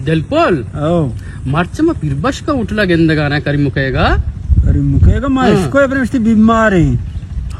दिलपोल मर्च में पिरबश का उठला गेंदगाना करी मुकेगा मा इसको अपने बीमार है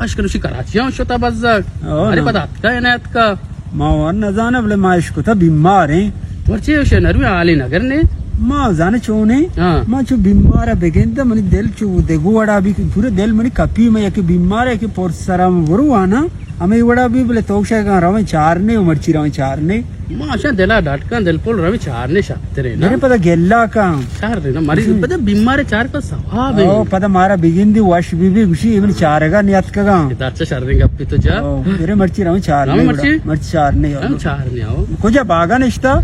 आजकल उसी कराची होता बज़्ज़ाक अरे पता का है ना का मा वर न जाने बोले मा इसको था बीमार है वर्चे उसे नरवी आली नगर ने मा जाने चोने मा चो बीमार है बेगेंदा मनी दिल चो देखो वड़ा भी पूरे दिल मनी कपी में यके बीमार है कि पोर सरा में वरु आना हमें वड़ा भी बोले तोशा का रवे चारने मर्ची रवे चारने माशा दिला डाटका दिलपोल रवे चारने शात्रे ना मेरे पता गेल्ला का चार रे ना मरी पता बीमार चार का स्वभाव है ओ पता मारा बिगिंदी वाश बीबी खुशी इवन चारगा नियत का अच्छा शर्रिंग अपी तो जा मेरे मर्ची रवे चारने मर्ची चारने हम चारने आओ कुछ बागा निष्ठा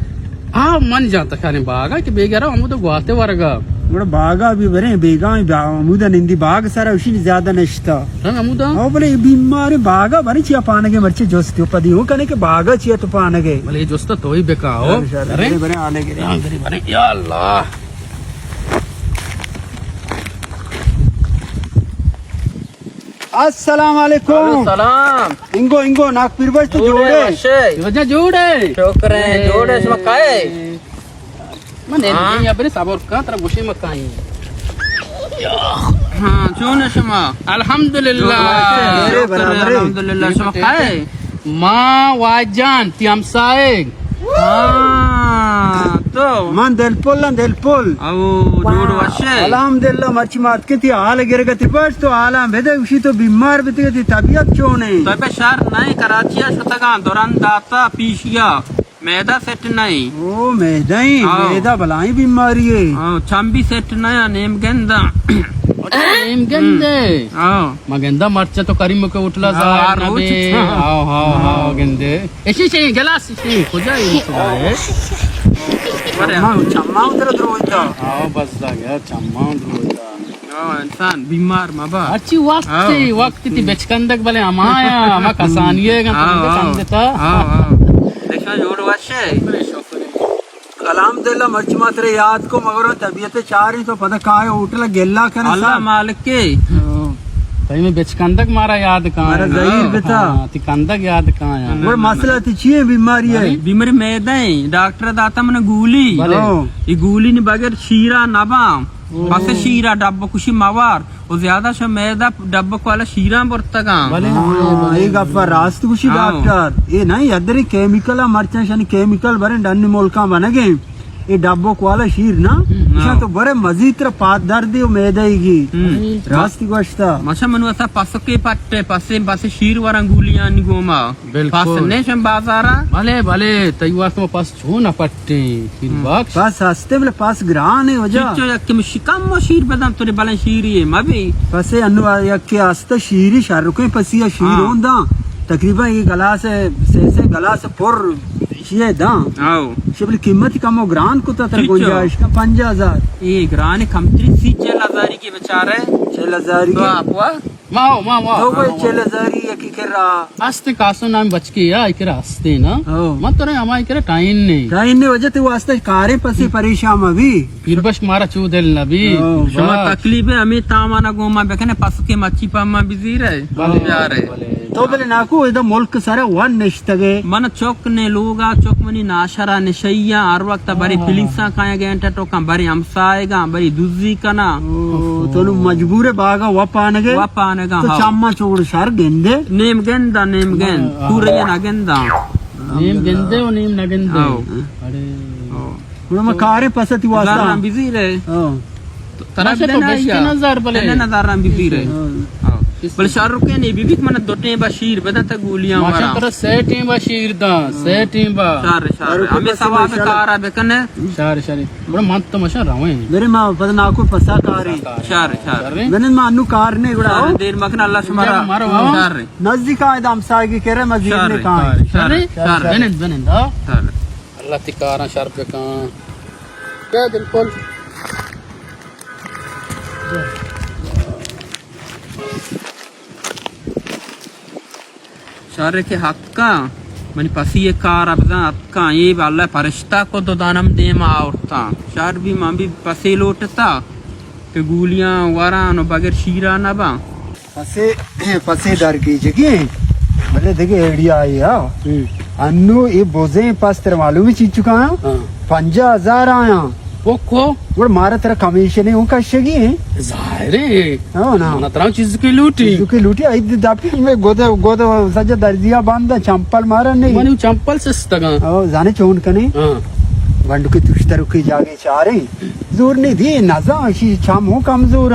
मन जाता खाने बागा कि बेगारा हम तो गुआते वर्गा बड़ा बागा भी बरे बेगा अमुदा निंदी बाग सारा उसी ज्यादा नष्टा रंग अमुदा ओ बोले बीमार बागा बरे चिया पानगे मर्चे जोस्ते पदी हो कने के बागा चिया तो पानगे बोले ये जोस्ता तो ही बेकाओ अरे बरे आले गे गरी बरे या अल्लाह अस्सलाम वालेकुम सलाम इंगो इंगो नाक पिरबस तो जोड़े वजह जोड़े शोकरे जोड़े इसमें काए मने ये अपने साबर का तरह गुशी में काई हां जोने शमा अल्हम्दुलिल्लाह अल्हम्दुलिल्लाह शमा काए मां वाजान तिमसाएग हां तो मन दिलपोल आओ जोड़ वशे अल्हम्दुलिल्लाह मर्ची मात के ती हाल गिरगति बस तो आला भेदे उसी तो बीमार बिते ती तबीयत चोने तो पे शहर नहीं कराचिया शतगा दौरान दाता पीशिया मैदा सेट नहीं ओ मैदा बलाई बीमारी है छंबी सेट नया नेम गेंदा नेम गेंदे मगेंदा मर्चा तो करीम के उठला जार नबी हां गेंदे ऐसी से गिलास से खोजा है अरे हां चम्मा उधर होता आओ बस आ गया चम्मा उधर इंसान बीमार माबा अच्छी वक्त थी बेचकंदक भले हमाया हम कसानिए का देखा जोड़ वशे अल्हम्दुलिल्लाह मर्च मात्रे याद को मगर तबीयत चार ही तो पता कहाँ है उठला गेल्ला करना अल्लाह मालिक के भाई मैं बेचकंदक मारा याद कहाँ मारा ज़हीर बेटा तिकंदक याद कहाँ है वो मसला तिचिए बीमारी है बीमारी मैदा है डॉक्टर दाता मैंने गूली ये गूली ने बगैर शीरा नबा बस शीरा डब्बा कुछ मवार और ज्यादा से मैदा डब्बा को वाला शीरा बरतगा ये गप्पा रास्त कुछ डॉक्टर ये नहीं अदरी केमिकल मर्चा शनि केमिकल बरे डन्नी मोलका बनगे ये डब्बो को वाला शीर ना इसा तो बरे मजीद पात दर्दी मैदाईगी रास्ती गोश्ता मशा मनु ऐसा पसके पट्टे पसे शीर वाला गुलियां निगोमा पास नेशन बाजारा भले तैवार तो पास छो ना पट्टे फिर बक्स पास हस्ते में पास ग्रान है वजह चिच्चो यक्के में शिकम शीर बदम तोरे बालन शीरी है मबी पसे अनु यक्के हस्ते शीरी शारुके पसिया शीर होंदा तकरीबन ये गलास से गलास पुर ये दा आओ शिबली कीमत कम हो ग्रान को तो तेरे गुंजाइश का 5000 ये ग्रान कमतरी सी 6000 की बेचारे 6000 तो आपवा माओ तो वो 6000 ये की कर रहा आस्ते कासो नाम बच के या इकरा आस्ते ना मत तो नहीं हमारे इकरा टाइम नहीं वजह तो वास्ते कारे पसे परेशान अभी फिर बस मारा चू दिल नबी शमा तकलीफ है हमें तामाना गोमा बेकने पसके मच्छी पामा बिजी रहे प्यार है तो बोले नाकू इधर मुल्क सारे वन निश्तगे मन चौक ने लोगा चौक मनी नाशरा निशैया हर वक्त बड़ी फीलिंग्सा काया गया टोका बड़ी हमसाएगा बड़ी दुजी कना तो मजबूर है बागा वपानगे तो चम्मा चोड़ शर गेंदे नेम गेंदा पूरे ना गेंदा नेम गेंदे और नेम ना गेंदे अरे मैं कारे पसती वास्ता बिजी रहे तरह से तो बेशक नजर भले नजर बिजी रहे बल शाहरुख के नहीं बीबी मन दोटे बशीर बदा तक गोलियां मारा माशाल्लाह सेटिंग बशीर दा सेटिंग बा शार हमें सवाब कार बेकने शार बड़ा मत तो मशा रहे मेरे मां पता ना को पसा कारे शार मैंने मानू कार ने बड़ा देर मकन अल्लाह शुमारा शार नजदीक आयदा हमसाए की कह रहे मस्जिद ने कहा शार बने अल्लाह तिकारा शार पे कहां क्या बिल्कुल शारे के हक का मनी पसी ये कार अपना हक्का ये वाला फरिश्ता को तो दानम दे मारता शार भी मां भी पसे लोटता के गुलियां वारा नो बगैर शीरा ना बा पसे डर की जगह भले देखे एडिया आई अन्नू ये बोझे पास तेरे मालूम ही चीज चुका है 50,000 आया Poco? वो मारा तेरा कमीशन है वो कशगी है Zahiri. हाँ ना Mana terang cheese ki luti. क्योंकि लूटी आई दापी में गोदा गोदा सजा दर्जिया बांधा चंपल मारा नहीं Mani champal sestaga. ओ जाने चोन कने हाँ. वंड के तुश्तर के जागे चारे जोर नहीं दी नजा शी छाम हो कमजोर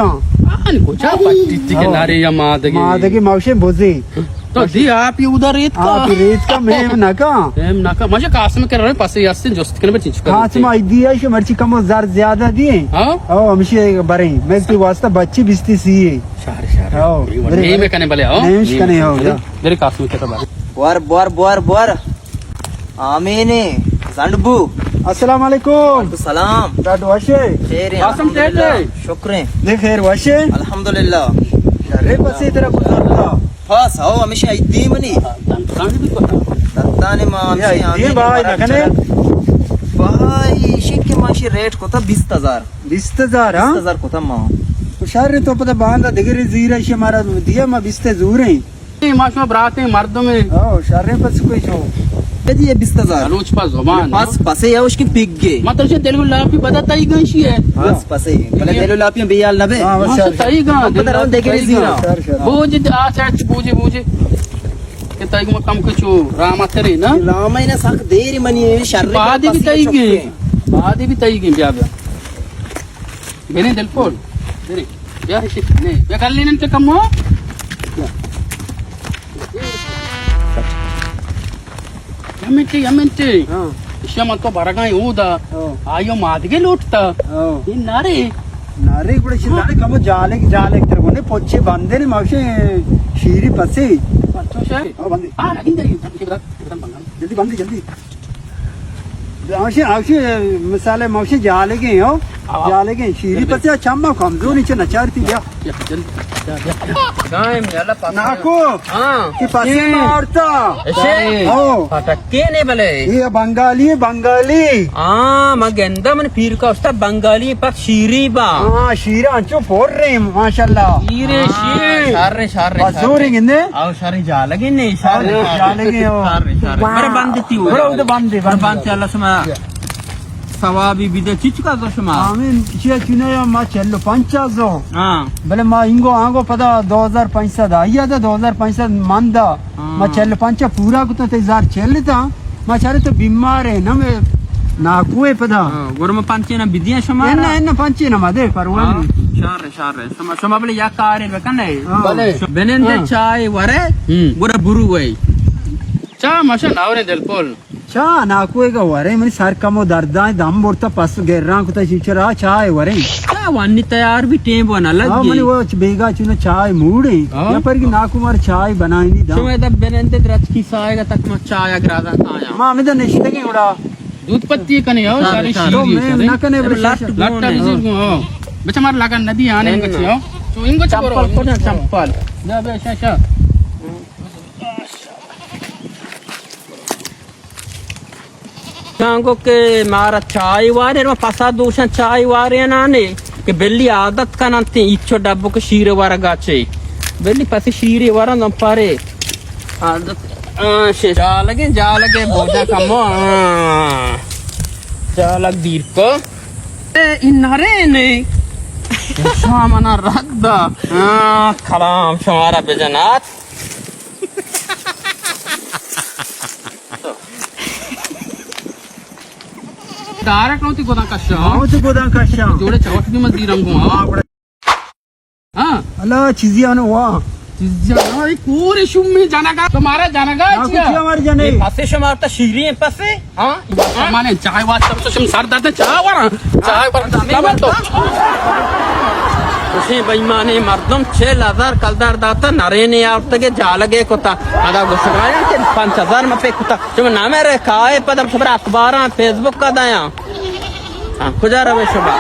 Ani ko cha patti ke nare ya madagi. मादे के मौशे बोझे तो दी आप ये उधर रेत का आप रेत का मैं ना का हम ना का मुझे कासम कर रहे पास यासिन जोस्त के बचिंच कर खास में आई दिया शे मर्ची कम जार ज्यादा दिए हां ओ हमेशा बरे मैं तो वास्ता बच्ची बिस्ती सी है शार शार आओ नहीं में कने भले आओ नहीं कने हो जा मेरे कासम के तो बारे बोर आमीने ज़ंडबू अस्सलाम वालेकुम सलाम डाड वाशे खैर है कासम टेटे शुक्र दे खैर वाशे अल्हम्दुलिल्लाह अरे बस इधर गुजारता फास आओ हमेशा इद्दी मनी सांग भी को दत्ताने मामी ये भाई नकने भाई शिक माशी रेट को था 20,000 20,000 हां 20,000 को था मां शार तो पता बांधा दिगरी जीरा शे मारा दिया मैं 20 दूर है ये माशो बराते मर्दों में ओ शार बस कोई जो ये 20,000 रोज पास जबान पास पसे या उसकी पिक गे मतलब से तेलुगु लापी बताता ही गंशी है पास पसे भले तेलो लापियों बेयाल नबे हां बस माशो ताई गा पता रहो देखे जीरा बूझ आ सच बूझे के ताई को कम कुछ रामा तेरे ना लामैना साक देरी मनी शर्रे बादी भी ताई गे ब्या बेने दिल फोल तेरे ब्या है ने ब्या कर लेने ते कम हो ಯಮೆಂಟಿ ವಿಷಯ ಮಾಡ್ಕೋ ಬರಗಾಯಿ ಊದ ಅಯ್ಯೋ ಮಾದಿಗೆ ಲೂಟ್ತ ಇನ್ನಾರಿ नारे बड़े शिदारे कम जाले जाले तेरे को ने पोचे बंदे ने मावशे शीरी पसे ಪಚ್ಚೋಶ बंदे ಆ ನಗಿಂದ जल्दी बंदे जल्दी मावशे मिसाले मावशे जाले के हो जाले के शीरी पसे चम्मा कमजोर नीचे नचारती गया गाय में अल्लाह पास नाको हां कि पसे मारता ऐसे ओ फटके ने भले ये बंगाली हां मगेंदा मन पीर का उस्ता बंगाली पर शीरी बा हां शीरा अंचो फोड़ रहे हैं माशाल्लाह शीरे शीरे शारे मजदूर इंगे आओ शारे जा लगे नहीं शारे जाले के हो शारे बरे बंदती हो बड़े उधर बंदे बंद अल्लाह समा सवाबी बिदे चिचका तो समा आमीन किया चुने मा चलो 500 हां भले मा इंगो आंगो पता 2005 आया था 2005 मानदा मा चल पंचा पूरा को तो 1000 चलता मा चारे तो बीमार है ना मैं ना कुए पता गोरम पंचे ना बिदिया समा एन्न पंचे ना मदे परवान शारे समा समा बले या कारे बेकने भले बेनेंदे चाय वरे गोरा बुरु वई ಚಾ ಮಶ ನಾವನೆ ದಿಲ್ಪೋಲ್ चा ना कुए का वरे मनी सार कमो दर्दा दम बोरता पस गेर्रा को तो चिचरा चाय वरे क्या वानी तैयार भी टेम बना लग हां मनी वो बेगा चुने चाय मूड़े या पर की ना कुमार चाय बनाई नहीं दा समय तब बेनेंदे रच की साएगा तक म चाय अग्रादा आया मां में तो निश्चित के उड़ा दूध पत्ती कने हो सारी तो शीरी मैं ना कने लट लट्टा बिजर को हो बेचा मार लागन नदी आने में हो तो इंगो चंपल को ना चंपल ना बे शा सांगो के मारा चाय वारे रो पसा दोषा चाय वारे नाने के बेल्ली आदत का नंते इच्छो डब्बो के शीरे वारा गाचे बेल्ली पसे शीरे वारा न पारे आदत शे जालगे बोझा कमो जालग दीर को ए इनारे ने शामना रद्दा खलाम शमारा बेजनात डायरेक्ट नव्हती गोदा कशा हां तो गोदा कशा जोड़े चवट भी मत दी रंगो हां अल्लाह चीजिया ने वाह आई पूरी शुम्मी जानागा तुम्हारा जानागा कुछ हमारे जाने पसे शमारता शीरी है पसे हां माने चाय वाच सब तो सर दाते चाय वाला तो उसे बेईमाने मर्दम 6,000 कलदार दाता नरेने आवतगे जालगे कोता अदा गुसराया के 5,000 में पे कोता जो नाम है रे काय पदम खबर अखबार फेसबुक का दाया हां खुजा रवे शबा